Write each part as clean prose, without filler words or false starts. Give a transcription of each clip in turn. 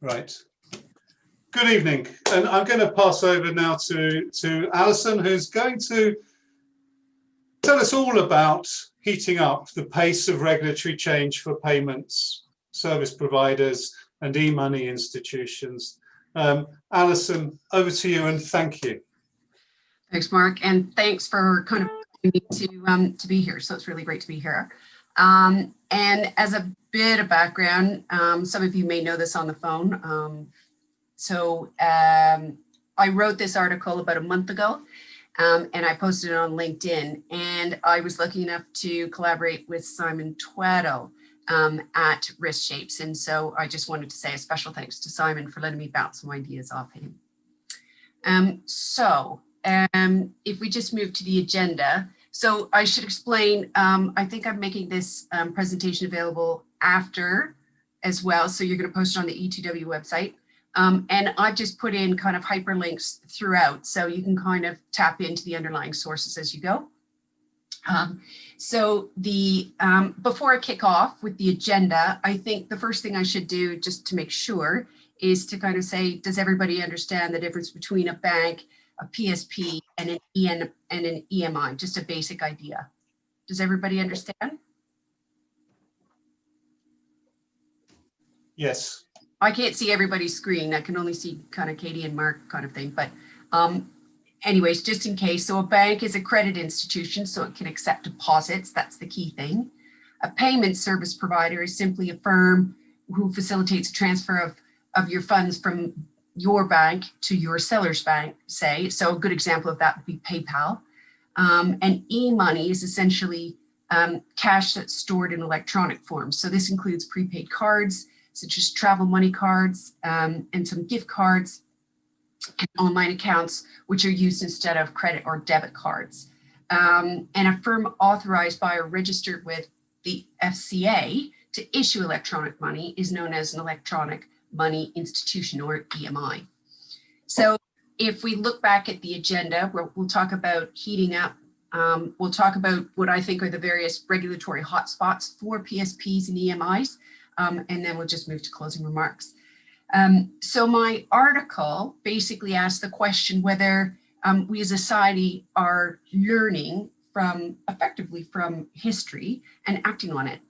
Right. Good evening, and I'm going to pass over now to Alison, who's going to tell us all about heating up the pace of regulatory change for payments, service providers, and e-money institutions. Alison, over to you, and thank you. Thanks, Mark, and thanks for kind of inviting me to be here. So it's really great to be here. And as a bit of background, some of you may know this on the phone. I wrote this article about a month ago, and I posted it on LinkedIn. And I was lucky enough to collaborate with Simon Tweddle at Risk Shapes. And so I just wanted to say a special thanks to Simon for letting me bounce some ideas off him. If we just move to the agenda. So I should explain, I think I'm making this presentation available after as well. So you're going to post it on the E2W website. And I've just put in kind of hyperlinks throughout, so you can kind of tap into the underlying sources as you go. Before I kick off with the agenda, I think the first thing I should do, just to make sure, is to kind of say, does everybody understand the difference between a bank, a PSP, and an EMI? Just a basic idea. Does everybody understand? Yes. I can't see everybody's screen. I can only see kind of Katie and Mark kind of thing. But anyways, just in case. So a bank is a credit institution, so it can accept deposits. That's the key thing. A payment service provider is simply a firm who facilitates a transfer of your funds from your bank to your seller's bank, say. So a good example of that would be PayPal. And e-money is essentially cash that's stored in electronic form. So this includes prepaid cards, such as travel money cards, and some gift cards, and online accounts, which are used instead of credit or debit cards. And a firm authorized by or registered with the FCA to issue electronic money is known as an electronic money institution, or EMI. So if we look back at the agenda, we'll talk about heating up. We'll talk about what I think are the various regulatory hotspots for PSPs and EMIs. And then we'll just move to closing remarks. So my article basically asks the question whether we as a society are learning effectively from history and acting on it.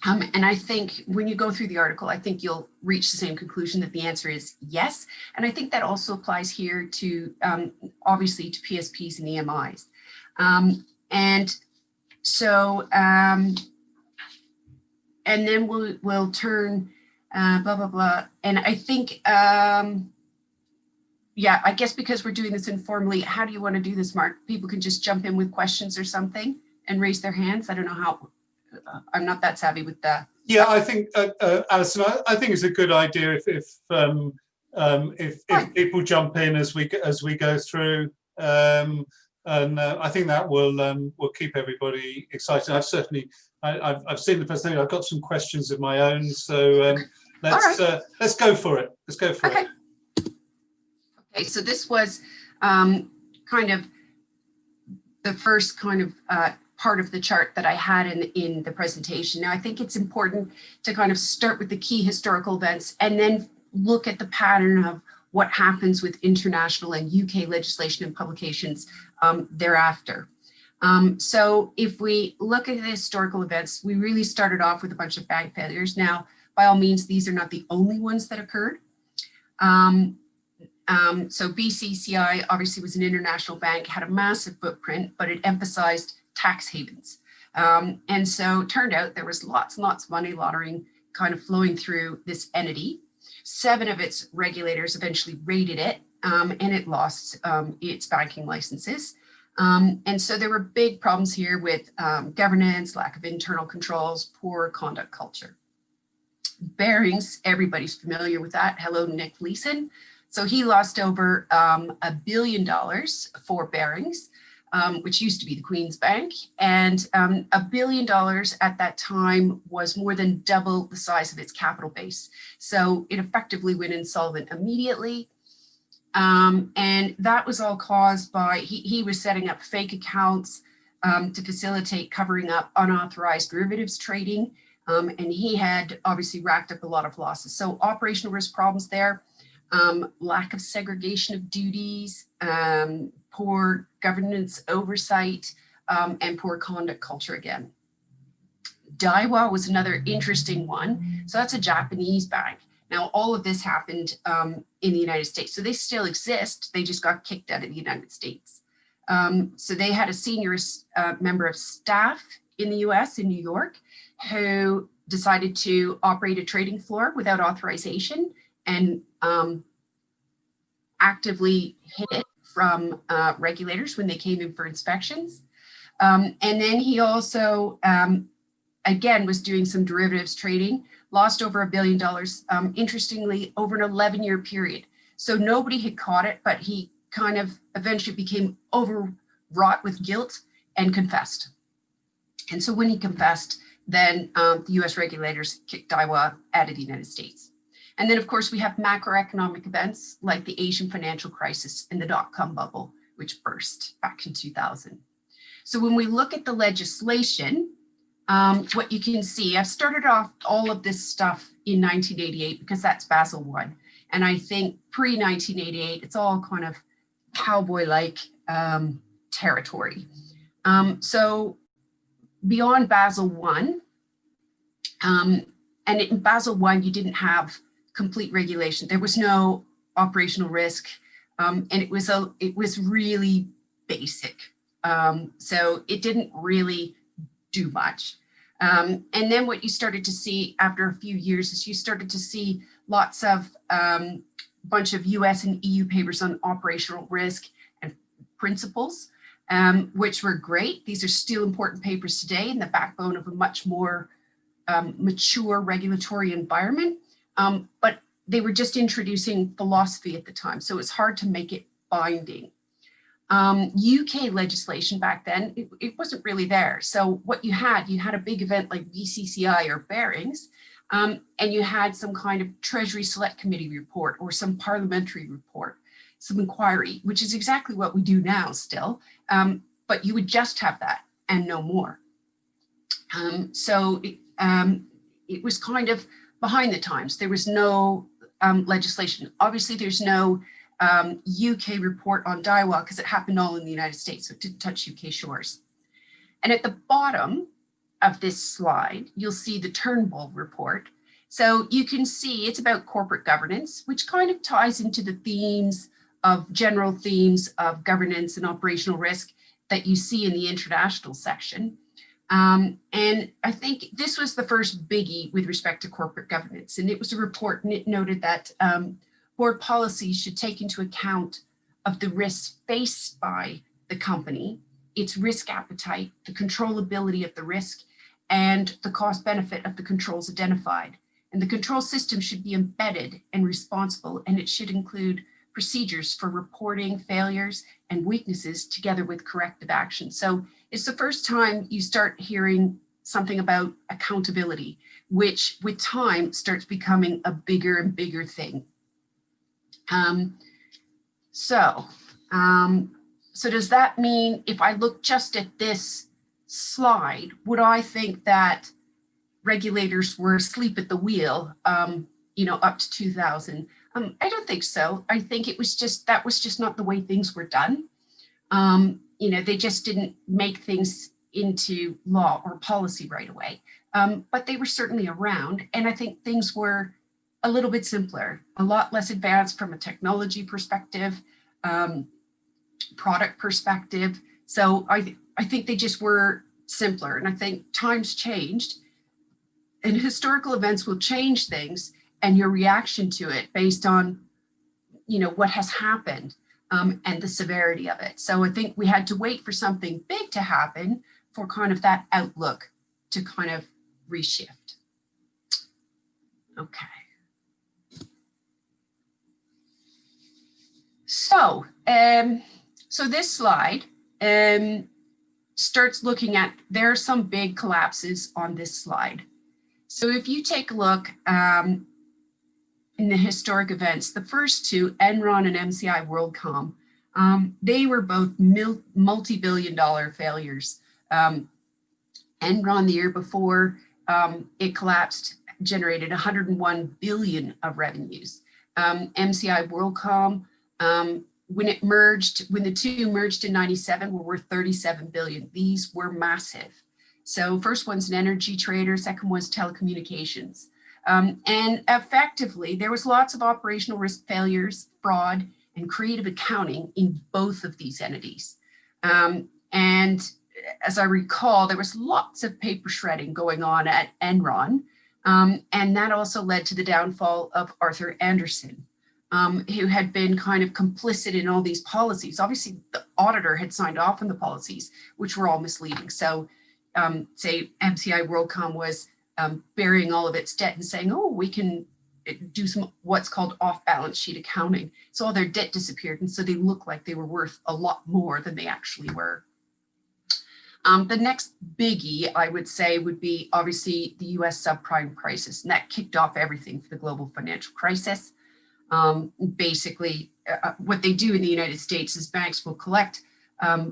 And I think when you go through the article, I think you'll reach the same conclusion that the answer is yes. And I think that also applies here to, obviously, to PSPs and EMIs. And then we'll turn blah, blah, blah. And I think, yeah, I guess because we're doing this informally, how do you want to do this, Mark? People can just jump in with questions or something and raise their hands. I don't know how, I'm not that savvy with that. Yeah, I think, Alison, I think it's a good idea if people jump in as we go through. And I think that will keep everybody excited. I've certainly, I've seen the presentation. I've got some questions of my own, so let's go for it. Let's go for it. Okay. So this was kind of the first kind of part of the chart that I had in the presentation. Now, I think it's important to kind of start with the key historical events and then look at the pattern of what happens with international and UK legislation and publications thereafter. So if we look at the historical events, we really started off with a bunch of bank failures. Now, by all means, these are not the only ones that occurred. So BCCI obviously was an international bank, had a massive footprint, but it emphasized tax havens. And so it turned out there was lots and lots of money laundering kind of flowing through this entity. 7 of its regulators eventually raided it, and it lost its banking licenses. And so there were big problems here with governance, lack of internal controls, poor conduct culture. Barings, everybody's familiar with that. Hello, Nick Leeson. So he lost over $1 billion for Barings, which used to be the Queen's Bank. And $1 billion at that time was more than double the size of its capital base. So it effectively went insolvent immediately. And that was all caused by, he was setting up fake accounts to facilitate covering up unauthorized derivatives trading. And he had obviously racked up a lot of losses. So operational risk problems there, lack of segregation of duties, poor governance oversight, and poor conduct culture again. Daiwa was another interesting one. So that's a Japanese bank. Now, all of this happened in the United States. So they still exist. They just got kicked out of the United States. So they had a senior member of staff in the US, in New York, who decided to operate a trading floor without authorization and actively hid it from regulators when they came in for inspections. And then he also, again, was doing some derivatives trading, lost over $1 billion, interestingly, over an 11-year period. So nobody had caught it, but he kind of eventually became overwrought with guilt and confessed. And so when he confessed, then the US regulators kicked Daiwa out of the United States. And then, of course, we have macroeconomic events like the Asian financial crisis and the dot-com bubble, which burst back in 2000. So when we look at the legislation, what you can see, I've started off all of this stuff in 1988 because that's Basel I. And I think pre-1988, it's all kind of cowboy-like territory. So beyond Basel I, and in Basel I, you didn't have complete regulation. There was no operational risk, and it was really basic. So it didn't really do much. And then what you started to see after a few years is you started to see lots of bunch of US and EU papers on operational risk and principles, which were great. These are still important papers today and the backbone of a much more mature regulatory environment, but they were just introducing philosophy at the time, so it's hard to make it binding. UK legislation back then, it wasn't really there. So what you had a big event like BCCI or Barings, and you had some kind of Treasury Select Committee report or some parliamentary report, some inquiry, which is exactly what we do now still, but you would just have that and no more. So it was kind of behind the times. There was no legislation. Obviously, there's no UK report on Daiwa because it happened all in the United States, so it didn't touch UK shores. And at the bottom of this slide, you'll see the Turnbull report. So you can see it's about corporate governance, which kind of ties into the general themes of governance and operational risk that you see in the international section. And I think this was the first biggie with respect to corporate governance. And it was a report, and it noted that board policies should take into account of the risks faced by the company, its risk appetite, the controllability of the risk, and the cost benefit of the controls identified. And the control system should be embedded and responsible, and it should include procedures for reporting failures and weaknesses together with corrective action. So it's the first time you start hearing something about accountability, which with time starts becoming a bigger and bigger thing. So does that mean if I look just at this slide, would I think that regulators were asleep at the wheel, up to 2000? I don't think so. I think that was just not the way things were done. They just didn't make things into law or policy right away, but they were certainly around. And I think things were a little bit simpler, a lot less advanced from a technology perspective, product perspective. So I think they just were simpler. And I think times changed, and historical events will change things and your reaction to it based on, what has happened and the severity of it. So I think we had to wait for something big to happen for kind of that outlook to kind of reshift. Okay. So, so this slide starts looking at, there are some big collapses on this slide. So if you take a look in the historic events, the first two, Enron and MCI WorldCom, they were both multi-billion-dollar failures. Enron the year before, it collapsed, generated 101 billion of revenues. MCI WorldCom, when the two merged in 97, were worth 37 billion. These were massive. So first one's an energy trader, second one's telecommunications. And effectively, there was lots of operational risk failures, fraud, and creative accounting in both of these entities. And as I recall, there was lots of paper shredding going on at Enron. And that also led to the downfall of Arthur Andersen, who had been kind of complicit in all these policies. Obviously, the auditor had signed off on the policies, which were all misleading. So say MCI WorldCom was burying all of its debt and saying, oh, we can do some what's called off-balance sheet accounting. So all their debt disappeared, and so they looked like they were worth a lot more than they actually were. The next biggie, I would say, would be obviously the US subprime crisis, and that kicked off everything for the global financial crisis. Basically, what they do in the United States is banks will collect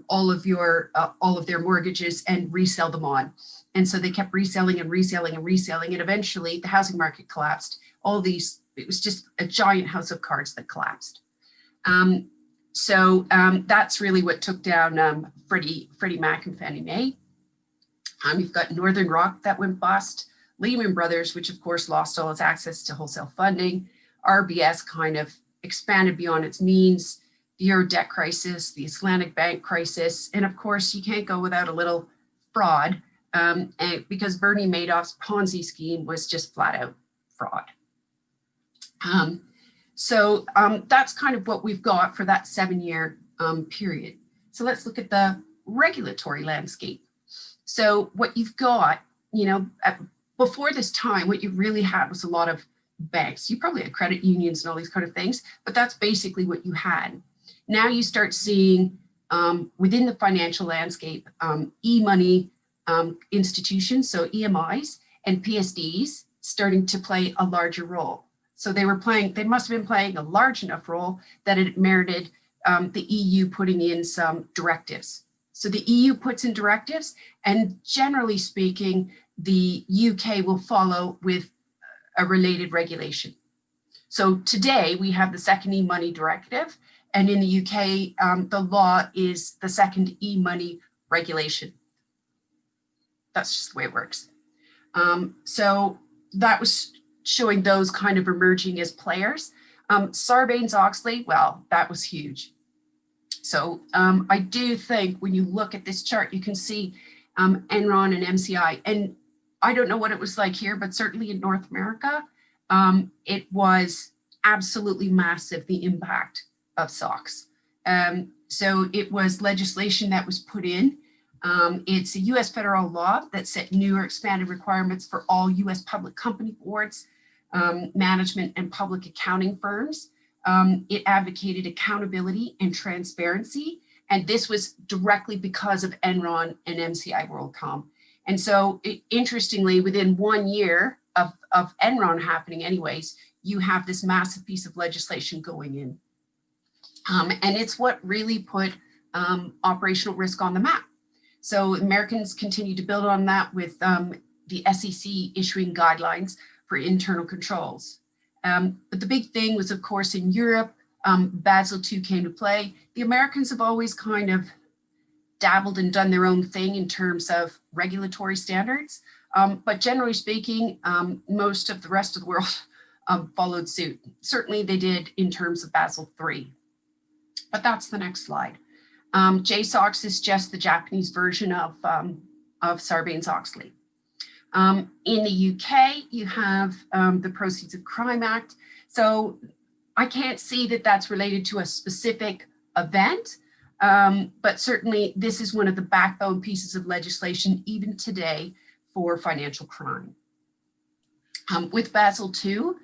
all of their mortgages and resell them on. And so they kept reselling and reselling and reselling, and eventually the housing market collapsed. It was just a giant house of cards that collapsed. So that's really what took down Freddie Mac and Fannie Mae. You've got Northern Rock that went bust, Lehman Brothers, which of course lost all its access to wholesale funding, RBS kind of expanded beyond its means, the Euro debt crisis, the Islamic bank crisis, and of course you can't go without a little fraud, and because Bernie Madoff's Ponzi scheme was just flat out fraud. So that's kind of what we've got for that 7-year period. So let's look at the regulatory landscape. So what you've got, before this time, what you really had was a lot of banks. You probably had credit unions and all these kind of things, but that's basically what you had. Now you start seeing within the financial landscape, e-money institutions, so EMIs and PSDs starting to play a larger role. So they must have been playing a large enough role that it merited the EU putting in some directives. So the EU puts in directives, and generally speaking, the UK will follow with a related regulation. So today we have the second e-money directive, and in the UK, the law is the second e-money regulation. That's just the way it works. So that was showing those kind of emerging as players. Sarbanes-Oxley, well, that was huge. So I do think when you look at this chart, you can see Enron and MCI, and I don't know what it was like here, but certainly in North America, it was absolutely massive, the impact of SOX. So it was legislation that was put in. It's a US federal law that set new or expanded requirements for all US public company boards, management and public accounting firms. It advocated accountability and transparency. And this was directly because of Enron and MCI WorldCom. And so interestingly, within 1 year of Enron happening anyways, you have this massive piece of legislation going in. And it's what really put operational risk on the map. So Americans continue to build on that with the SEC issuing guidelines for internal controls. But the big thing was, of course, in Europe, Basel II came to play. The Americans have always kind of dabbled and done their own thing in terms of regulatory standards. But generally speaking, most of the rest of the world followed suit. Certainly they did in terms of Basel III. But that's the next slide. JSOX is just the Japanese version of Sarbanes-Oxley. In the UK, you have the Proceeds of Crime Act. So I can't see that that's related to a specific event, but certainly this is one of the backbone pieces of legislation even today for financial crime. With Basel II,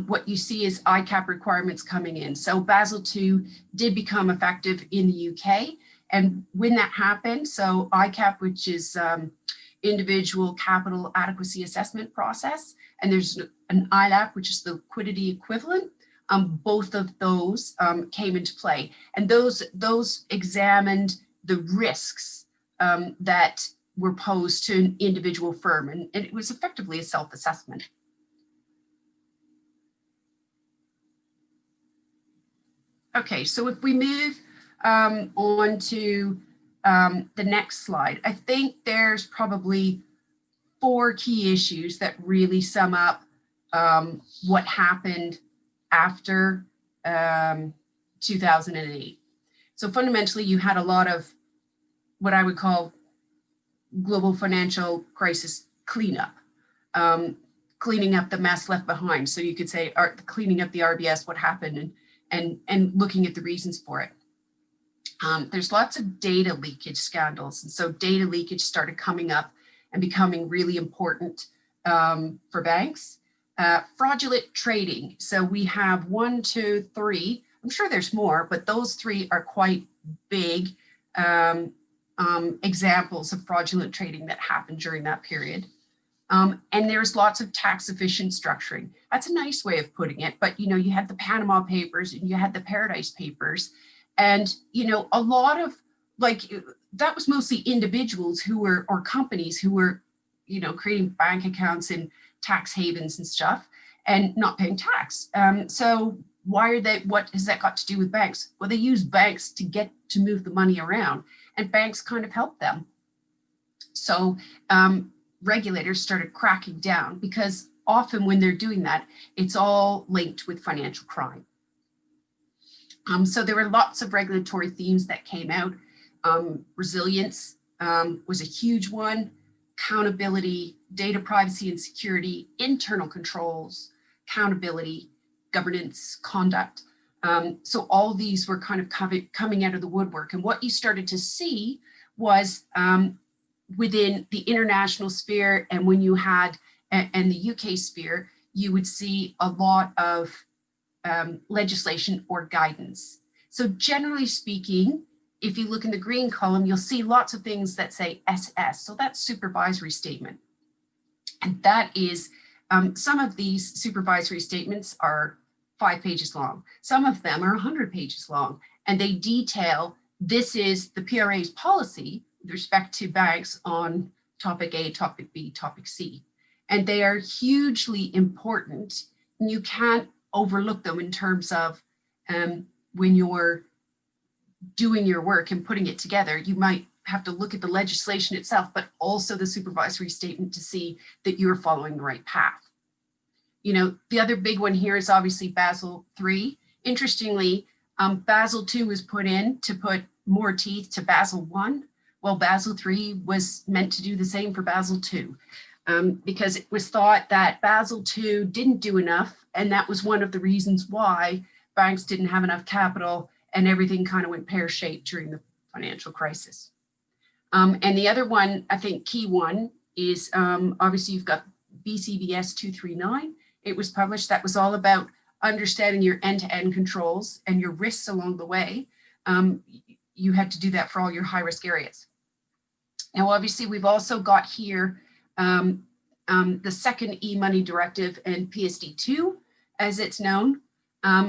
what you see is ICAAP requirements coming in. So Basel II did become effective in the UK. And when that happened, so ICAAP, which is individual capital adequacy assessment process, and there's an ILAP, which is the liquidity equivalent, both of those came into play. And those examined the risks that were posed to an individual firm, and it was effectively a self-assessment. Okay, so if we move on to the next slide, I think there's probably 4 key issues that really sum up what happened after 2008. So fundamentally, you had a lot of what I would call global financial crisis cleanup, cleaning up the mess left behind. So you could say, cleaning up the RBS, what happened, and looking at the reasons for it. There's lots of data leakage scandals. And so data leakage started coming up and becoming really important for banks. Fraudulent trading. So we have 1, 2, 3, I'm sure there's more, but those 3 are quite big examples of fraudulent trading that happened during that period. And there's lots of tax efficient structuring. That's a nice way of putting it, but you had the Panama Papers and you had the Paradise Papers, and a lot of that was mostly individuals who were, or companies who were, creating bank accounts in tax havens and stuff and not paying tax. So why are they, what has that got to do with banks? Well, they use banks to move the money around, and banks kind of help them. So regulators started cracking down, because often when they're doing that, it's all linked with financial crime. So there were lots of regulatory themes that came out. Resilience was a huge one. Accountability, data privacy and security, internal controls, accountability, governance, conduct. So all these were kind of coming out of the woodwork. And what you started to see was within the international sphere, and when you had, and the UK sphere, you would see a lot of legislation or guidance. So generally speaking, if you look in the green column, you'll see lots of things that say SS. So that's supervisory statement. And that is, some of these supervisory statements are 5 pages long. Some of them are 100 pages long, and they detail, this is the PRA's policy with respect to banks on topic A, topic B, topic C. And they are hugely important, and you can't overlook them in terms of when you're doing your work and putting it together. You might have to look at the legislation itself, but also the supervisory statement to see that you're following the right path. The other big one here is obviously Basel III. Interestingly, Basel II was put in to put more teeth to Basel I. Well, Basel III was meant to do the same for Basel II, because it was thought that Basel II didn't do enough, and that was one of the reasons why banks didn't have enough capital, and everything kind of went pear-shaped during the financial crisis. And the other one, I think key one, is obviously you've got BCBS 239. It was published, that was all about understanding your end-to-end controls and your risks along the way. You had to do that for all your high-risk areas. Now, obviously, we've also got here the second e-money directive and PSD2, as it's known.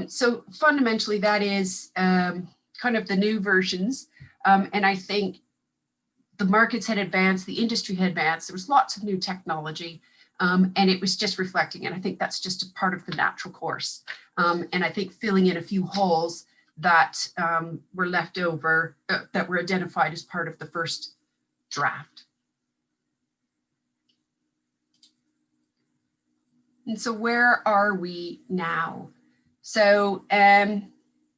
So fundamentally, that is kind of the new versions. And I think the markets had advanced, the industry had advanced, there was lots of new technology, and it was just reflecting. And I think that's just a part of the natural course. And I think filling in a few holes that were left over, that were identified as part of the first draft. And so where are we now? So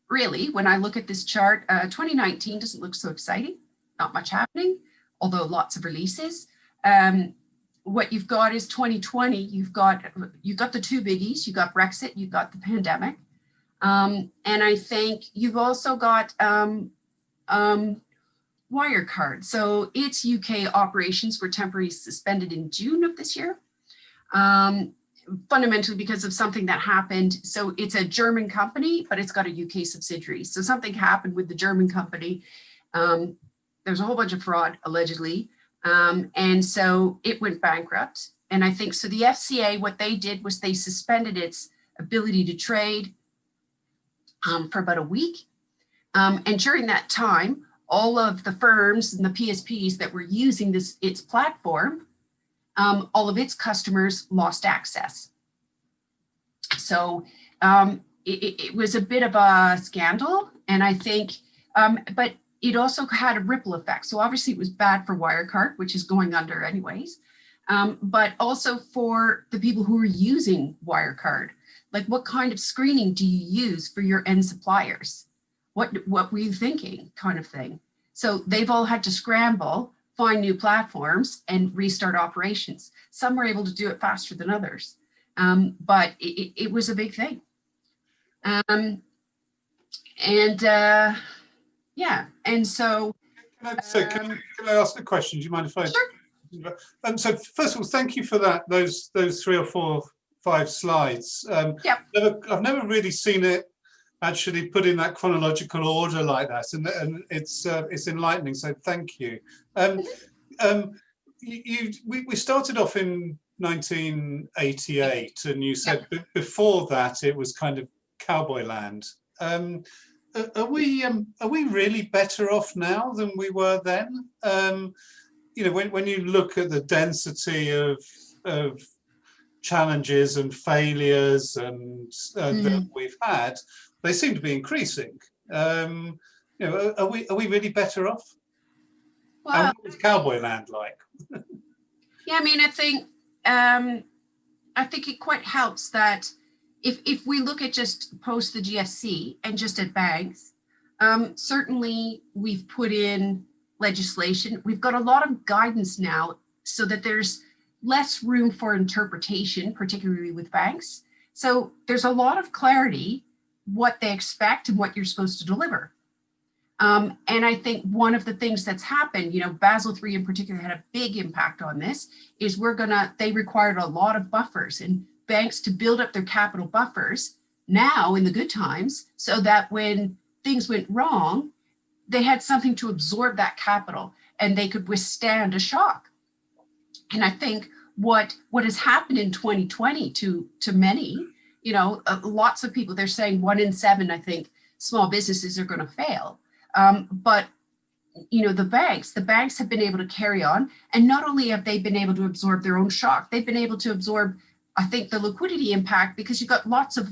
really, when I look at this chart, 2019 doesn't look so exciting, not much happening, although lots of releases. What you've got is 2020, you've got the 2 biggies, you've got Brexit, you've got the pandemic. And I think you've also got Wirecard. So its UK operations were temporarily suspended in June of this year. Fundamentally because of something that happened. So it's a German company, but it's got a UK subsidiary. So something happened with the German company. There's a whole bunch of fraud, allegedly. And so it went bankrupt. And I think, so the FCA, what they did was they suspended its ability to trade for about a week. And during that time, all of the firms and the PSPs that were using its platform, all of its customers lost access. So it was a bit of a scandal, and I think, but it also had a ripple effect. So obviously it was bad for Wirecard, which is going under anyways, but also for the people who are using Wirecard. Like, what kind of screening do you use for your end suppliers? What were you thinking, kind of thing? So they've all had to scramble, find new platforms, and restart operations. Some were able to do it faster than others, but it was a big thing. Yeah, and so. Can I ask a question? Do you mind if I? Sure. So first of all, thank you for that. Those 3 or 4, 5 slides. Yep. I've never really seen it actually put in that chronological order like that, and it's enlightening. So thank you. We started off in 1988, and you said before that it was kind of cowboy land. Are we really better off now than we were then? You know, when you look at the density of challenges and failures and that we've had, they seem to be increasing. You know, are we really better off? Well, and what was cowboy land like? Yeah, I mean, I think it quite helps that if we look at just post the GFC and just at banks, certainly we've put in legislation. We've got a lot of guidance now so that there's less room for interpretation, particularly with banks. So there's a lot of clarity what they expect and what you're supposed to deliver. And I think one of the things that's happened, you know, Basel III in particular had a big impact on this, is they required a lot of buffers and banks to build up their capital buffers now in the good times, so that when things went wrong, they had something to absorb that capital and they could withstand a shock. And I think what has happened in 2020 to many, you know, lots of people, they're saying 1 in 7, I think, small businesses are going to fail. But, you know, the banks have been able to carry on. And not only have they been able to absorb their own shock, they've been able to absorb, I think, the liquidity impact, because you've got lots of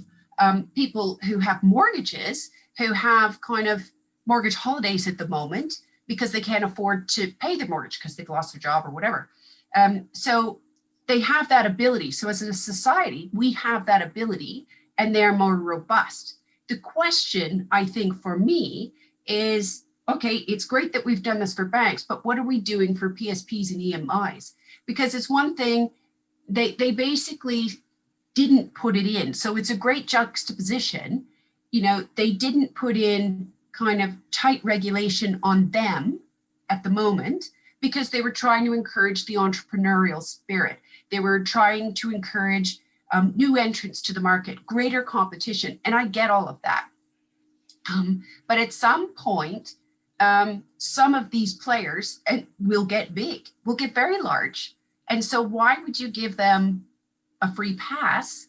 people who have mortgages, who have kind of mortgage holidays at the moment because they can't afford to pay their mortgage because they've lost their job or whatever. So they have that ability. So as a society, we have that ability and they're more robust. The question, I think, for me is, okay, it's great that we've done this for banks, but what are we doing for PSPs and EMIs? Because it's one thing, they basically didn't put it in. So it's a great juxtaposition. You know, they didn't put in kind of tight regulation on them at the moment because they were trying to encourage the entrepreneurial spirit. They were trying to encourage new entrants to the market, greater competition. And I get all of that. But at some point, some of these players will get big, will get very large. And so why would you give them a free pass,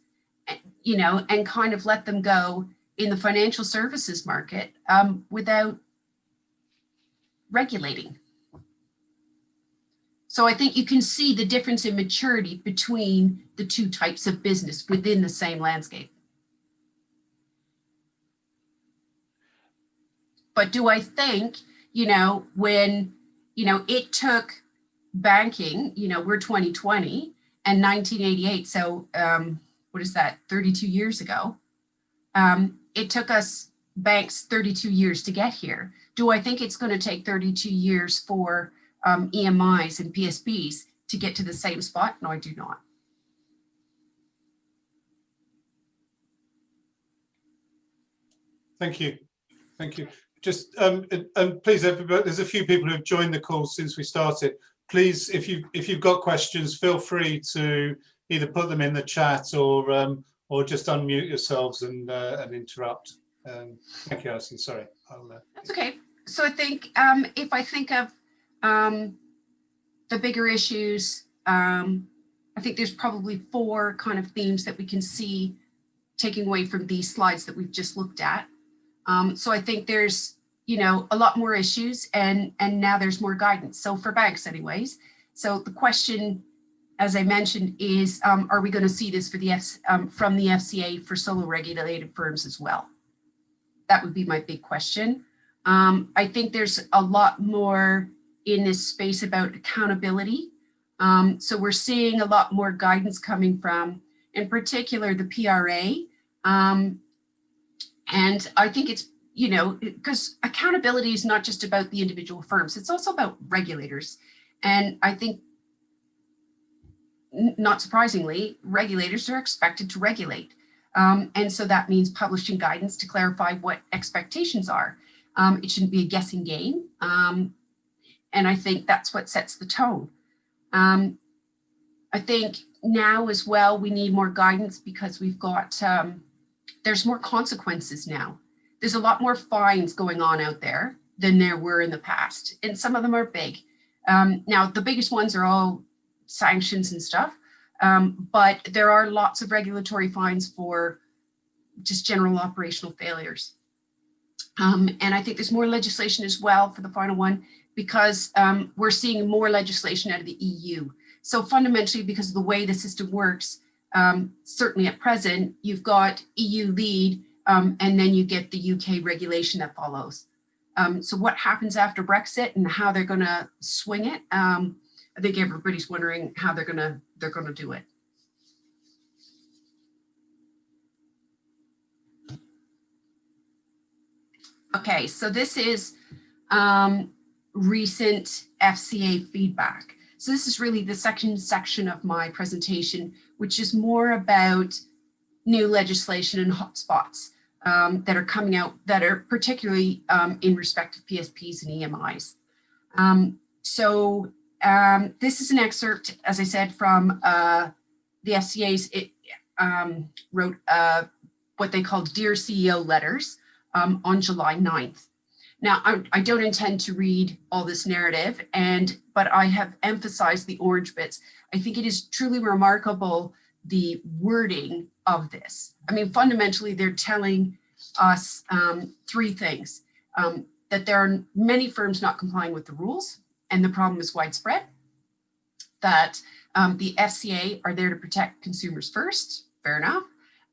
you know, and kind of let them go in the financial services market without regulating? So I think you can see the difference in maturity between the two types of business within the same landscape. But do I think, you know, when, you know, it took banking, you know, we're 2020 and 1988. So what is that, 32 years ago? It took us banks 32 years to get here. Do I think it's going to take 32 years for EMIs and PSPs to get to the same spot? No, I do not. Thank you. Thank you. Just and please, everybody, there's a few people who have joined the call since we started. Please, if you've got questions, feel free to either put them in the chat or just unmute yourselves and interrupt. Thank you, Alison. Sorry. That's okay. So I think if I think of the bigger issues, I think there's probably 4 kind of themes that we can see taking away from these slides that we've just looked at. So I think there's you know, a lot more issues, and now there's more guidance. So for banks anyways. So the question, as I mentioned, is are we going to see this for the from the FCA for solo regulated firms as well? That would be my big question. I think there's a lot more in this space about accountability. So we're seeing a lot more guidance coming from, in particular, the PRA. And I think it's, you know, because accountability is not just about the individual firms, it's also about regulators. And I think, not surprisingly, regulators are expected to regulate. And so that means publishing guidance to clarify what expectations are. It shouldn't be a guessing game. And I think that's what sets the tone. I think now as well, we need more guidance because we've got, there's more consequences now. There's a lot more fines going on out there than there were in the past. And some of them are big. Now, the biggest ones are all sanctions and stuff. But there are lots of regulatory fines for just general operational failures. And I think there's more legislation as well for the final one, because we're seeing more legislation out of the EU. So fundamentally, because of the way the system works, certainly at present, you've got EU lead, and then you get the UK regulation that follows. So what happens after Brexit and how they're going to swing it? I think everybody's wondering how they're gonna do it. Okay, so this is recent FCA feedback. So this is really the second section of my presentation, which is more about new legislation and hotspots that are coming out that are particularly in respect of PSPs and EMIs. This is an excerpt, as I said, from the FCA's, wrote what they called Dear CEO letters on July 9th. Now, I don't intend to read all this narrative, but I have emphasized the orange bits. I think it is truly remarkable, the wording of this. I mean, fundamentally, they're telling us three things: that there are many firms not complying with the rules, and the problem is widespread; that the FCA are there to protect consumers first, fair enough,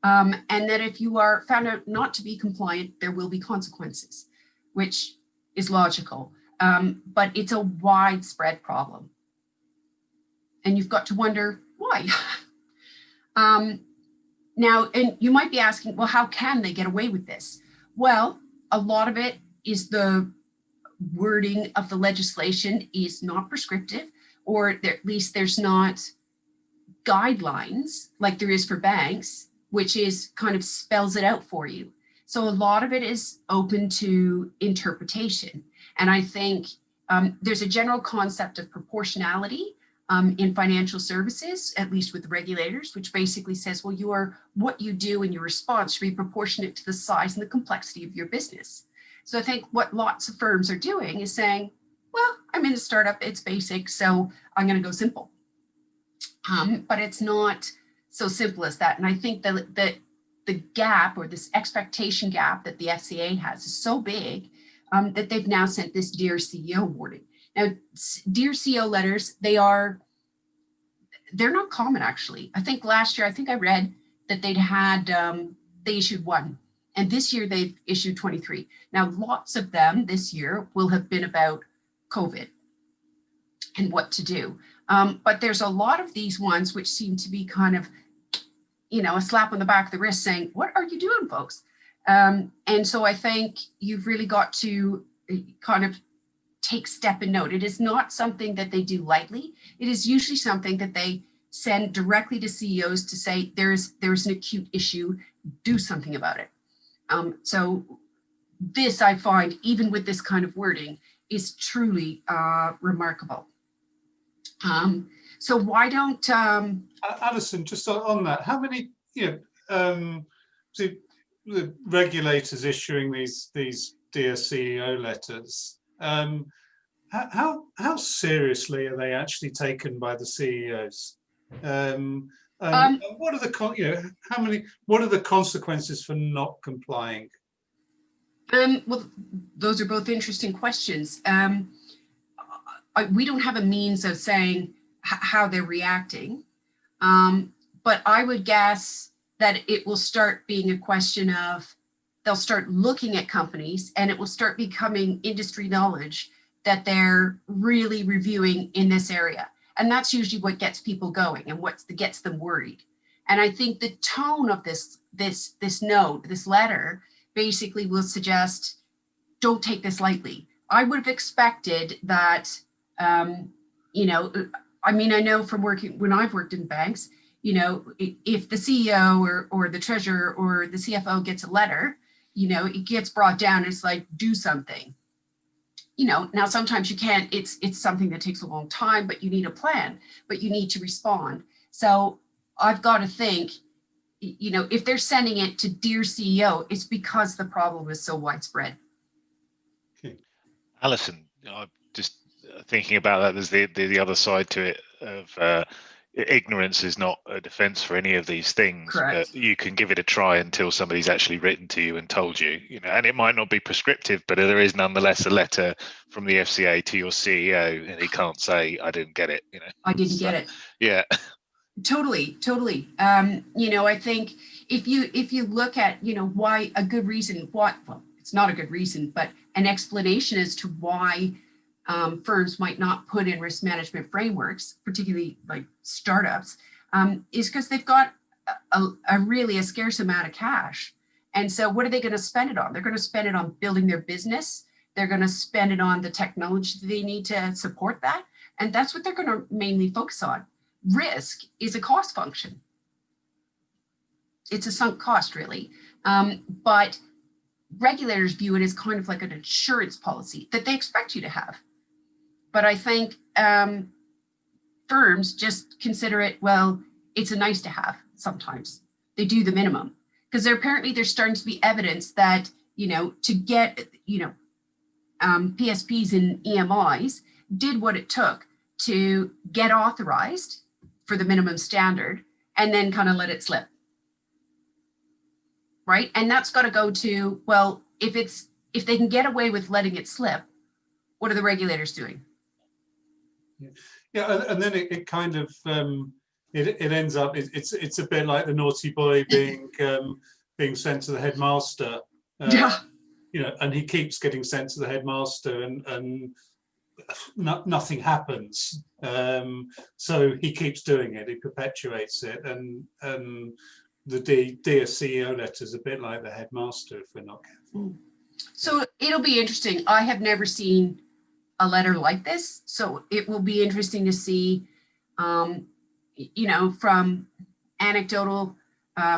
and that if you are found out not to be compliant, there will be consequences, which is logical, but it's a widespread problem. And you've got to wonder why. Now, and you might be asking, well, how can they get away with this? Well, a lot of it is the wording of the legislation is not prescriptive, or at least there's not guidelines like there is for banks, which is kind of spells it out for you. So a lot of it is open to interpretation. And I think there's a general concept of proportionality in financial services, at least with regulators, which basically says, well, what you do and your response should be proportionate to the size and the complexity of your business. So I think what lots of firms are doing is saying, well, I'm in a startup, it's basic, so I'm going to go simple. But it's not so simple as that. And I think that the gap, or this expectation gap that the FCA has, is so big that they've now sent this Dear CEO warning. Now, Dear CEO letters, they're not common, actually. I think last year, I read that they issued one, and this year they've issued 23. Now, lots of them this year will have been about COVID and what to do. But there's a lot of these ones which seem to be kind of, a slap on the back of the wrist saying, what are you doing, folks? And so I think you've really got to kind of take step and note. It is not something that they do lightly. It is usually something that they send directly to CEOs to say, there's an acute issue, do something about it. So this, I find, even with this kind of wording, is truly remarkable. So why don't Allison, just on that, how many the regulators issuing these Dear CEO letters, how seriously are they actually taken by the CEOs? What are the what are the consequences for not complying? Well, those are both interesting questions. We don't have a means of saying how they're reacting, but I would guess that it will start being a question of they'll start looking at companies and it will start becoming industry knowledge that they're really reviewing in this area. And that's usually what gets people going and what gets them worried. And I think the tone of this note, this letter, basically will suggest, don't take this lightly. I would have expected that, you know, I mean, I know from working, when I've worked in banks, you know, if the CEO or the treasurer or the CFO gets a letter, you know, it gets brought down. It's like, do something. You know, now sometimes you can't, it's something that takes a long time, but you need a plan, but you need to respond. So I've got to think, you know, if they're sending it to Dear CEO, it's because the problem is so widespread. Okay. Alison, just thinking about that, there's the other side to it of ignorance is not a defense for any of these things. Correct. But you can give it a try until somebody's actually written to you and told you, you know, and it might not be prescriptive, but there is nonetheless a letter from the FCA to your CEO, and he can't say, I didn't get it, you know. I didn't get it. Yeah. Totally. You know, I think if you look at, you know, why a good reason, well, it's not a good reason, but an explanation as to why firms might not put in risk management frameworks, particularly like startups, is because they've got a really scarce amount of cash. And so what are they going to spend it on? They're going to spend it on building their business. They're going to spend it on the technology they need to support that. And that's what they're going to mainly focus on. Risk is a cost function. It's a sunk cost, really. But regulators view it as kind of like an insurance policy that they expect you to have. But I think firms just consider it, well, it's a nice to have sometimes. They do the minimum because there's starting to be evidence that, you know, to get, you know, PSPs and EMIs did what it took to get authorized for the minimum standard and then kind of let it slip. Right. And that's got to go to, well, if they can get away with letting it slip, what are the regulators doing? Yeah, and then it kind of it ends up it's a bit like the naughty boy being sent to the headmaster. Yeah. You know, and he keeps getting sent to the headmaster, and nothing happens. So he keeps doing it. He perpetuates it, and the Dear CEO letter is a bit like the headmaster if we're not careful. So it'll be interesting. I have never seen a letter like this, so it will be interesting to see, you know, from anecdotal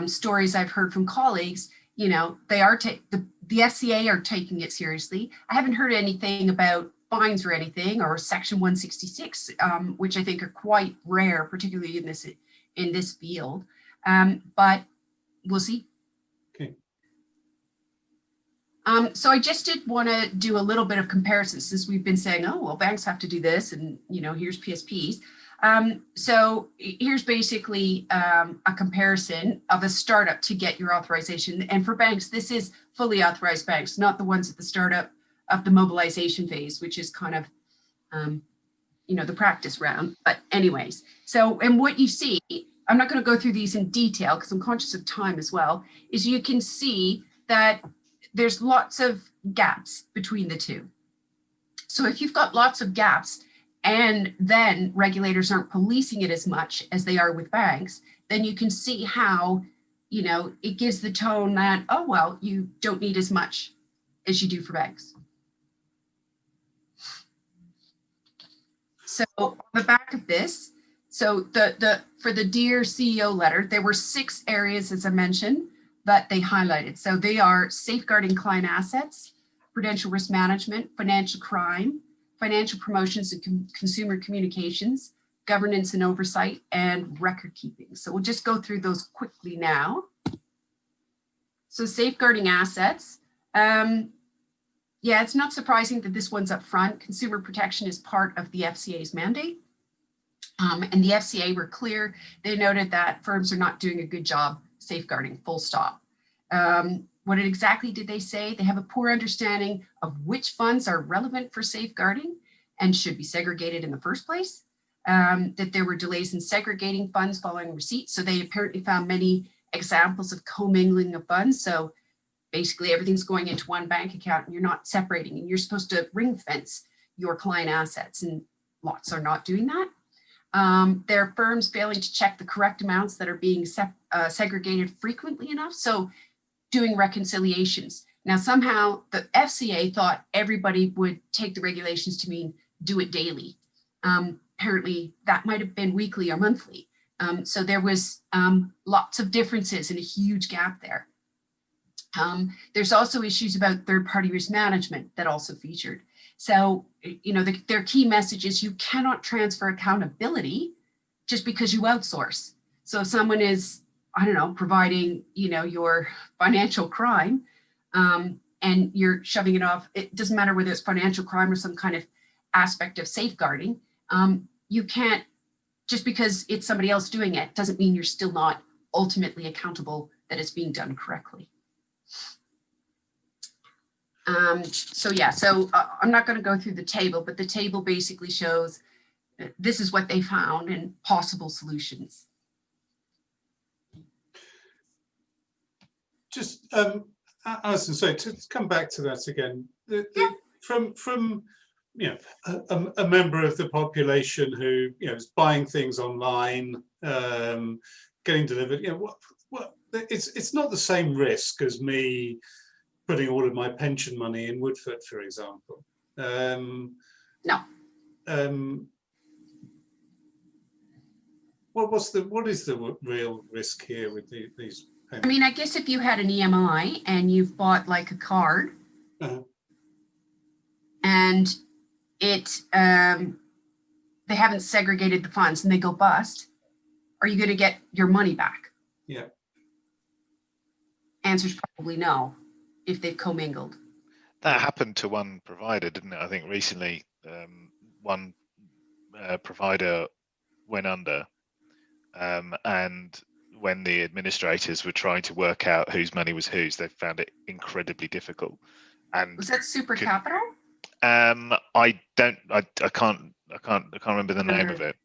stories I've heard from colleagues. You know, they are the FCA are taking it seriously. I haven't heard anything about fines or anything, or Section 166, which I think are quite rare, particularly in this field. But we'll see. Okay. So I just did want to do a little bit of comparison since we've been saying, oh, well, banks have to do this, and, you know, here's PSPs. So here's basically a comparison of a startup to get your authorization. And for banks, this is fully authorized banks, not the ones at the startup of the mobilization phase, which is kind of, you know, the practice round. But anyways, so, and what you see, I'm not going to go through these in detail because I'm conscious of time as well, is you can see that there's lots of gaps between the two. So if you've got lots of gaps and then regulators aren't policing it as much as they are with banks, then you can see how, you know, it gives the tone that, oh, well, you don't need as much as you do for banks. So on the back of this, so for the Dear CEO letter, there were 6 areas, as I mentioned, that they highlighted. So they are safeguarding client assets, prudential risk management, financial crime, financial promotions and consumer communications, governance and oversight, and record keeping. So we'll just go through those quickly now. So safeguarding assets. Yeah, it's not surprising that this one's up front. Consumer protection is part of the FCA's mandate. And the FCA were clear. They noted that firms are not doing a good job safeguarding, full stop. what exactly did they say? They have a poor understanding of which funds are relevant for safeguarding and should be segregated in the first place. That there were delays in segregating funds following receipt. So they apparently found many examples of commingling of funds. So basically everything's going into one bank account and you're not separating, and you're supposed to ring fence your client assets, and lots are not doing that. There are firms failing to check the correct amounts that are being segregated frequently enough. So doing reconciliations. Now, somehow the FCA thought everybody would take the regulations to mean do it daily. Apparently that might have been weekly or monthly. So there was lots of differences and a huge gap there. There's also issues about third-party risk management that also featured. So, you know, their key message is you cannot transfer accountability just because you outsource. So if someone is, I don't know, providing, you know, your financial crime and you're shoving it off, it doesn't matter whether it's financial crime or some kind of aspect of safeguarding. You can't, just because it's somebody else doing it, doesn't mean you're still not ultimately accountable that it's being done correctly. So yeah, so I'm not going to go through the table, but the table basically shows this is what they found and possible solutions. Just, Alison, so to come back to that again, from you know, a member of the population who, you know, is buying things online, getting delivered, you know, it's not the same risk as me putting all of my pension money in Woodford, for example. No. What is the real risk here with these payments? I mean, I guess if you had an EMI and you've bought like a card and it they haven't segregated the funds and they go bust, are you going to get your money back? Yeah. Answer's probably no, if they've commingled. That happened to one provider, didn't it? I think recently one provider went under, and when the administrators were trying to work out whose money was whose, they found it incredibly difficult. And was that Super Capital? I can't remember the name of it.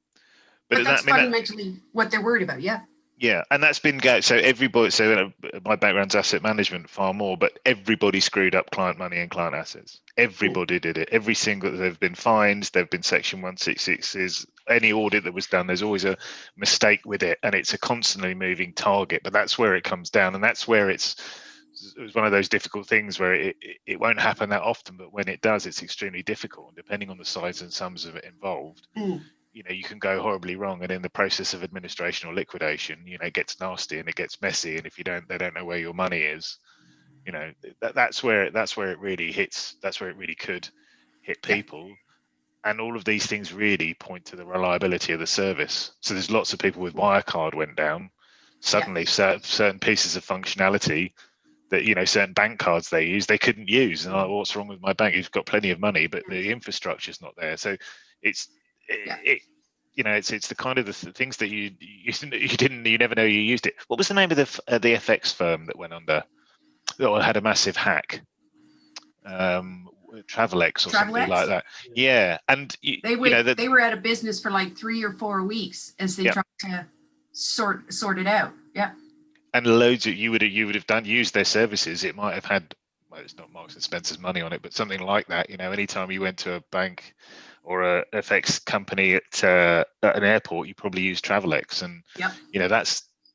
But that's fundamentally what they're worried about, yeah. Yeah, and that's been so everybody. So my background's asset management far more, but everybody screwed up client money and client assets. Everybody did it. Every single. There've been fines. There've been Section 166s. Any audit that was done, there's always a mistake with it, and it's a constantly moving target. But that's where it comes down, and that's where it was one of those difficult things where it won't happen that often, but when it does, it's extremely difficult. And depending on the size and sums of it involved. You know, you can go horribly wrong, and in the process of administration or liquidation, you know, it gets nasty and it gets messy. And if they don't know where your money is, you know, that's where it really hits. That's where it really could hit people. And all of these things really point to the reliability of the service. So there's lots of people with Wirecard went down. Suddenly, certain pieces of functionality that, you know, certain bank cards they use, they couldn't use. And like, what's wrong with my bank? You've got plenty of money, but the infrastructure's not there. So it's you know, it's the kind of the things that you never know you used it. What was the name of the FX firm that went under, or had a massive hack? Travelex or something like that. Yeah, and they were out of business for like 3 or 4 weeks as they tried to sort it out. Yeah. And loads of you would have used their services. It might have had, well, it's not Marks and Spencer's money on it, but something like that. You know, anytime you went to a bank or a FX company at an airport, you probably use Travelex, and you know,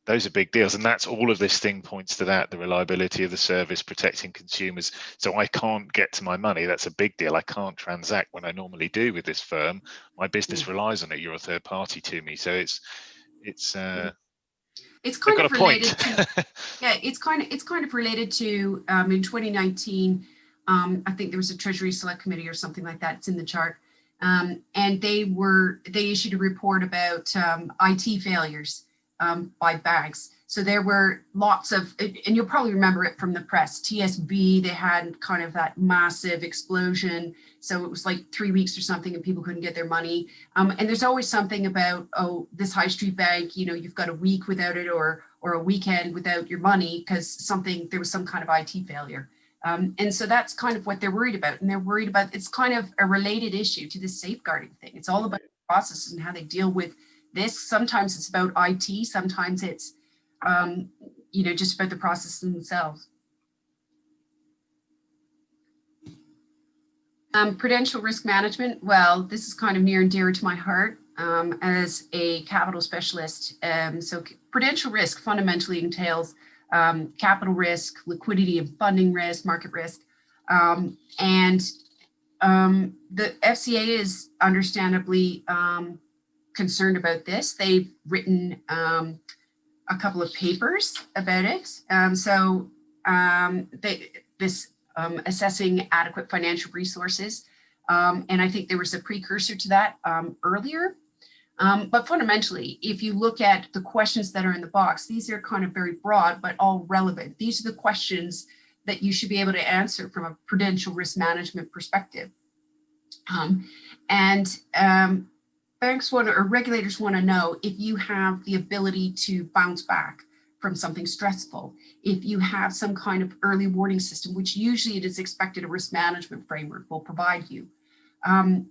those are big deals. And that's all of this thing points to that, the reliability of the service, protecting consumers. So I can't get to my money. That's a big deal. I can't transact when I normally do with this firm. My business relies on it. You're a third party to me. So it's kind of related to, it's kind of related to in 2019, I think there was a Treasury Select Committee or something like that. It's in the chart. And they issued a report about IT failures by banks. So there were lots of, and you'll probably remember it from the press, TSB, they had kind of that massive explosion. So it was like 3 weeks or something and people couldn't get their money. And there's always something about, oh, this high street bank, you know, you've got a week without it or or a weekend without your money because there was some kind of IT failure. And so that's kind of what they're worried about. And they're worried about, it's kind of a related issue to this safeguarding thing. It's all about processes and how they deal with this. Sometimes it's about IT, sometimes it's, just about the processes themselves. Prudential risk management. Well, this is kind of near and dear to my heart as a capital specialist. So prudential risk fundamentally entails capital risk, liquidity and funding risk, market risk. And the FCA is understandably concerned about this. They've written a couple of papers about it. Assessing adequate financial resources. And I think there was a precursor to that earlier. But fundamentally, if you look at the questions that are in the box, these are kind of very broad, but all relevant. These are the questions that you should be able to answer from a prudential risk management perspective. Banks want or regulators want to know if you have the ability to bounce back from something stressful, if you have some kind of early warning system, which usually it is expected a risk management framework will provide you.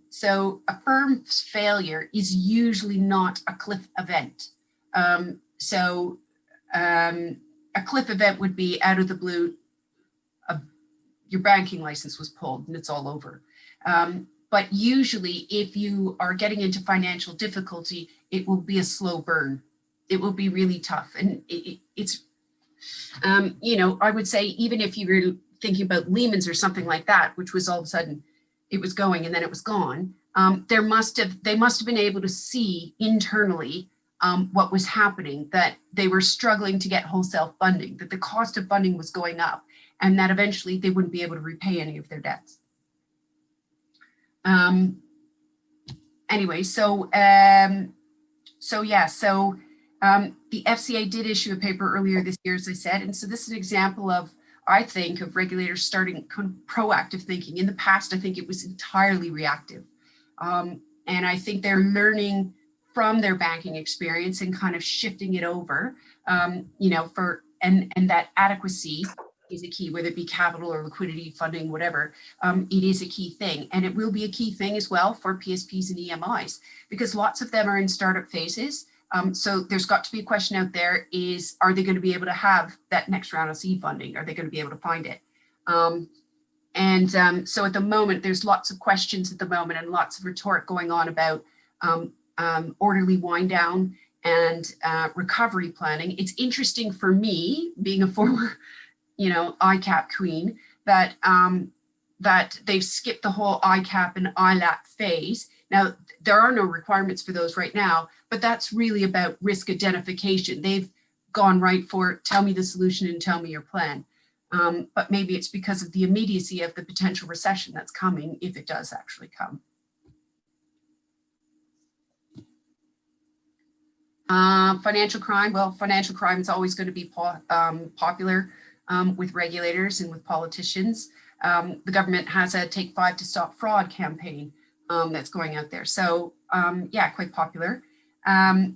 So a firm's failure is usually not a cliff event. A cliff event would be out of the blue, your banking license was pulled and it's all over. But usually if you are getting into financial difficulty, it will be a slow burn. It will be really tough. And it's, I would say, even if you were thinking about Lehman's or something like that, which was all of a sudden, it was going and then it was gone. They must have been able to see internally what was happening, that they were struggling to get wholesale funding, that the cost of funding was going up, and that eventually they wouldn't be able to repay any of their debts. The FCA did issue a paper earlier this year, as I said, and so this is an example of, I think, of regulators starting kind of proactive thinking. In the past, I think it was entirely reactive. And I think they're learning from their banking experience and kind of shifting it over, and that adequacy is a key, whether it be capital or liquidity, funding, whatever. It is a key thing. And it will be a key thing as well for PSPs and EMIs, because lots of them are in startup phases. So there's got to be a question out there is, are they going to be able to have that next round of seed funding? Are they going to be able to find it? So at the moment, there's lots of questions at the moment and lots of rhetoric going on about orderly wind down and recovery planning. It's interesting for me, being a former, ICAAP queen, that they've skipped the whole ICAAP and ILAP phase. Now, there are no requirements for those right now, but that's really about risk identification. They've gone right for tell me the solution and tell me your plan. But maybe it's because of the immediacy of the potential recession that's coming, if it does actually come. Financial crime. Well, financial crime is always going to be popular with regulators and with politicians. The government has a Take 5 to Stop Fraud campaign that's going out there. So yeah, quite popular. I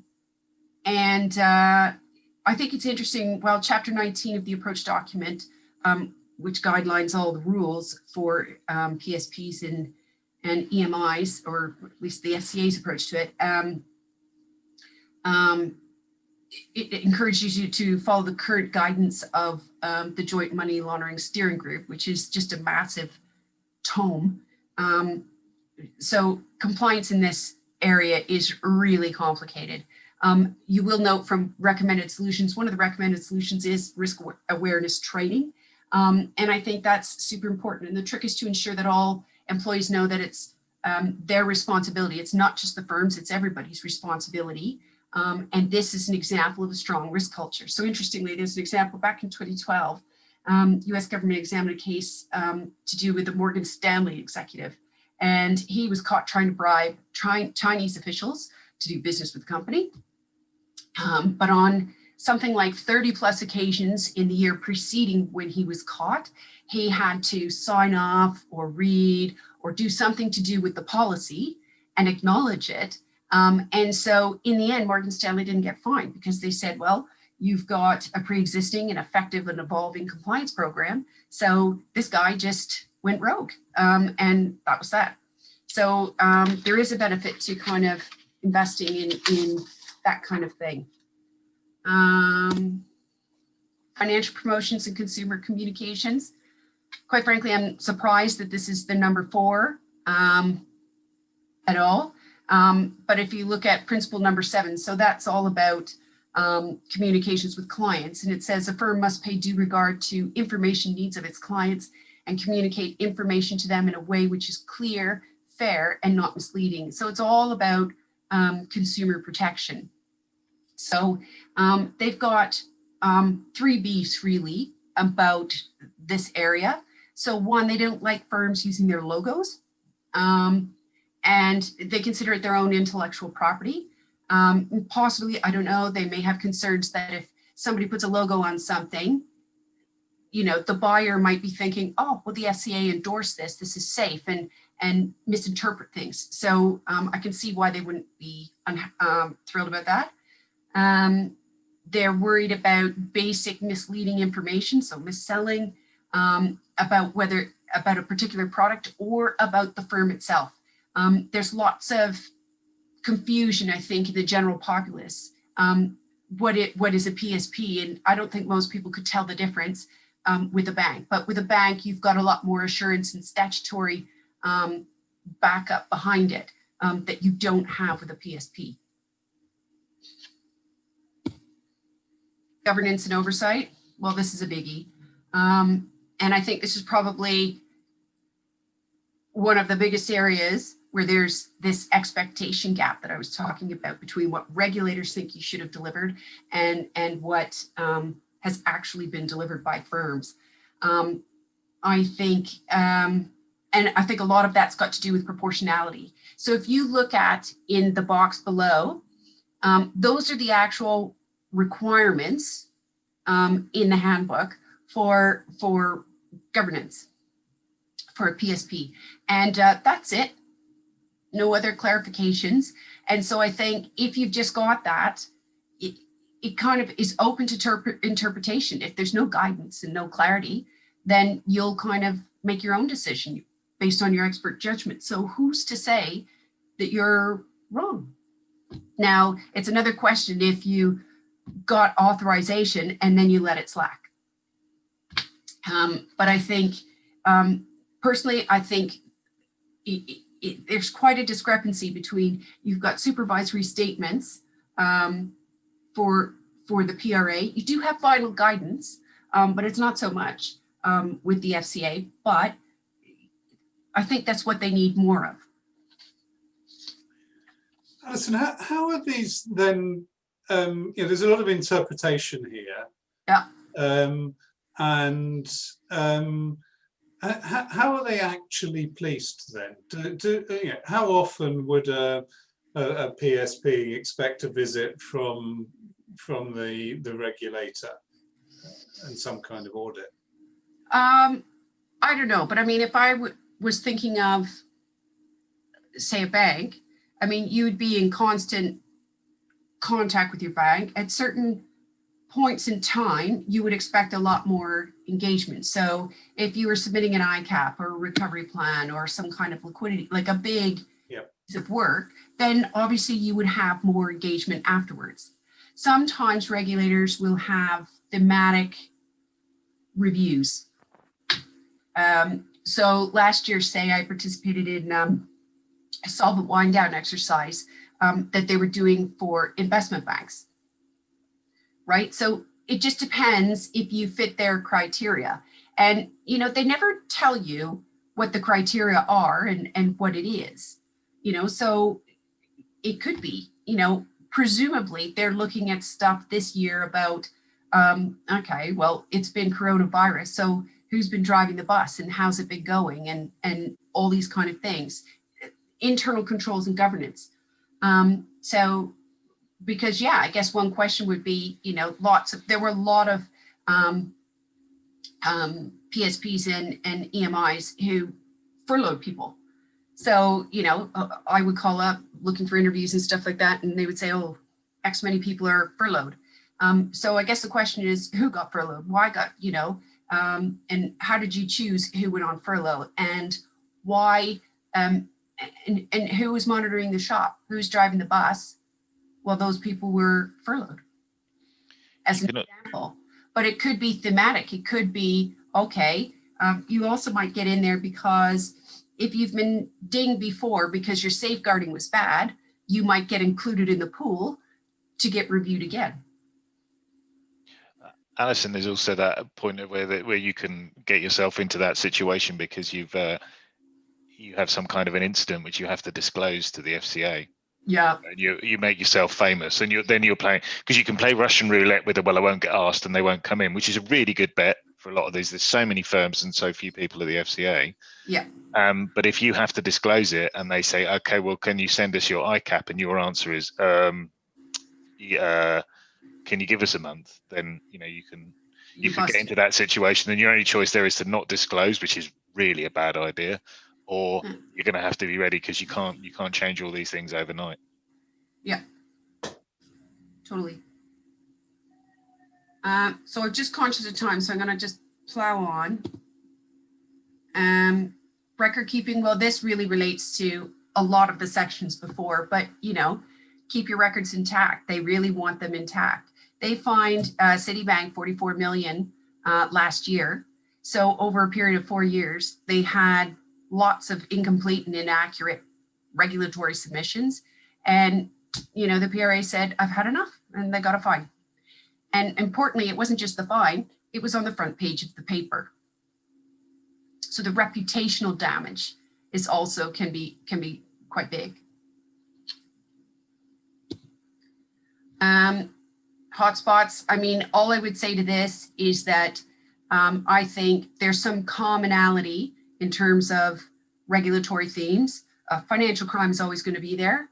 think it's interesting, well, Chapter 19 of the approach document, which guidelines all the rules for PSPs and EMIs, or at least the FCA's approach to it, it encourages you to follow the current guidance of the Joint Money Laundering Steering Group, which is just a massive tome. So compliance in this area is really complicated. You will note from recommended solutions, one of the recommended solutions is risk awareness training. And I think that's super important. And the trick is to ensure that all employees know that it's their responsibility. It's not just the firm's, it's everybody's responsibility. And this is an example of a strong risk culture. So interestingly, there's an example back in 2012, US government examined a case to do with the Morgan Stanley executive. And he was caught trying to bribe Chinese officials to do business with the company. But on something like 30 plus occasions in the year preceding when he was caught, he had to sign off or read or do something to do with the policy and acknowledge it. And so in the end, Morgan Stanley didn't get fined because they said, well, you've got a pre-existing and effective and evolving compliance program. So this guy just went rogue, and that was that. So there is a benefit to kind of investing in that kind of thing. Financial promotions and consumer communications. Quite frankly, I'm surprised that this is the number 4 at all. But if you look at principle number 7, so that's all about communications with clients. And it says a firm must pay due regard to information needs of its clients and communicate information to them in a way which is clear, fair, and not misleading. So it's all about consumer protection. So they've got 3 B's really about this area. So 1, they don't like firms using their logos, and they consider it their own intellectual property. Possibly, I don't know, they may have concerns that if somebody puts a logo on something, you know, the buyer might be thinking, oh, well, the FCA endorsed this, this is safe, and misinterpret things. So I can see why they wouldn't be thrilled about that. They're worried about basic misleading information, so mis-selling, about a particular product or about the firm itself. There's lots of confusion, I think, in the general populace. What is a PSP? And I don't think most people could tell the difference with a bank. But with a bank, you've got a lot more assurance and statutory backup behind it that you don't have with a PSP. Governance and oversight. Well, this is a biggie. And I think this is probably one of the biggest areas where there's this expectation gap that I was talking about between what regulators think you should have delivered and what has actually been delivered by firms. I think, and I think a lot of that's got to do with proportionality. So if you look at in the box below, those are the actual requirements in the handbook for governance for a PSP, and that's it. No other clarifications. And so I think if you've just got that, it kind of is open to interpretation. If there's no guidance and no clarity, then you'll kind of make your own decision based on your expert judgment. So who's to say that you're wrong? Now, it's another question if you got authorization and then you let it slack. But I think, personally, I think there's quite a discrepancy between you've got supervisory statements for the PRA. You do have final guidance, but it's not so much with the FCA, but I think that's what they need more of. Alison, how are these then, you know, there's a lot of interpretation here. Yeah. And how are they actually policed then? You know, how often would a PSP expect a visit from the regulator and some kind of audit? I don't know, but I mean, if I was thinking of, say, a bank, I mean, you'd be in constant contact with your bank. At certain points in time, you would expect a lot more engagement. So if you were submitting an ICAAP or a recovery plan or some kind of liquidity, like a big piece of work, then obviously you would have more engagement afterwards. Sometimes regulators will have thematic reviews. So last year, say, I participated in a solvent wind down exercise that they were doing for investment banks. Right? So it just depends if you fit their criteria. And, you know, they never tell you what the criteria are and what it is, you know, so it could be, you know, presumably they're looking at stuff this year about, okay, well, it's been coronavirus. So who's been driving the bus and how's it been going and all these kind of things, internal controls and governance. So because, yeah, I guess one question would be, you know, there were a lot of PSPs and EMIs who furloughed people. So, you know, I would call up looking for interviews and stuff like that, and they would say, oh, X many people are furloughed. So I guess the question is, who got furloughed? Why got, you know, and how did you choose who went on furlough, and why, and who was monitoring the shop? Who's driving the bus? Well, those people were furloughed, as an example. But it could be thematic. It could be, okay, you also might get in there because if you've been dinged before because your safeguarding was bad, you might get included in the pool to get reviewed again. Alison, there's also that point of where you can get yourself into that situation because you have some kind of an incident which you have to disclose to the FCA. Yeah. And you make yourself famous, and then you're playing, because you can play Russian roulette with well, I won't get asked and they won't come in, which is a really good bet for a lot of these. There's so many firms and so few people at the FCA. Yeah. But if you have to disclose it and they say, okay, well, can you send us your ICAAP? And your answer is, can you give us a month? Then, you know, you can get into that situation, and your only choice there is to not disclose, which is really a bad idea, or you're going to have to be ready because you can't change all these things overnight. Yeah, totally. So I'm just conscious of time, so I'm going to just plow on. Record keeping, well, this really relates to a lot of the sections before, but, you know, keep your records intact. They really want them intact. They fined Citibank 44 million last year. So over a period of 4 years, they had lots of incomplete and inaccurate regulatory submissions. And, you know, the PRA said, I've had enough, and they got a fine. And importantly, it wasn't just the fine, it was on the front page of the paper. So the reputational damage is also can be quite big. Hotspots, I mean, all I would say to this is that I think there's some commonality in terms of regulatory themes. Financial crime is always going to be there.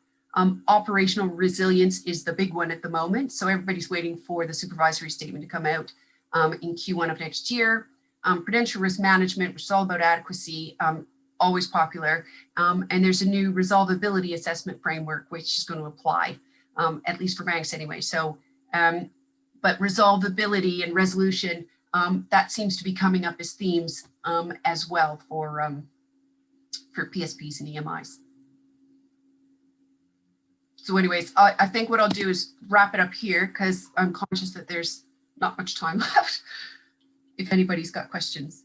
Operational resilience is the big one at the moment. So everybody's waiting for the supervisory statement to come out in Q1 of next year. Prudential risk management, which is all about adequacy, always popular. And there's a new resolvability assessment framework, which is going to apply, at least for banks anyway. So, but resolvability and resolution, that seems to be coming up as themes as well for PSPs and EMIs. So anyways, I think what I'll do is wrap it up here because I'm conscious that there's not much time left if anybody's got questions.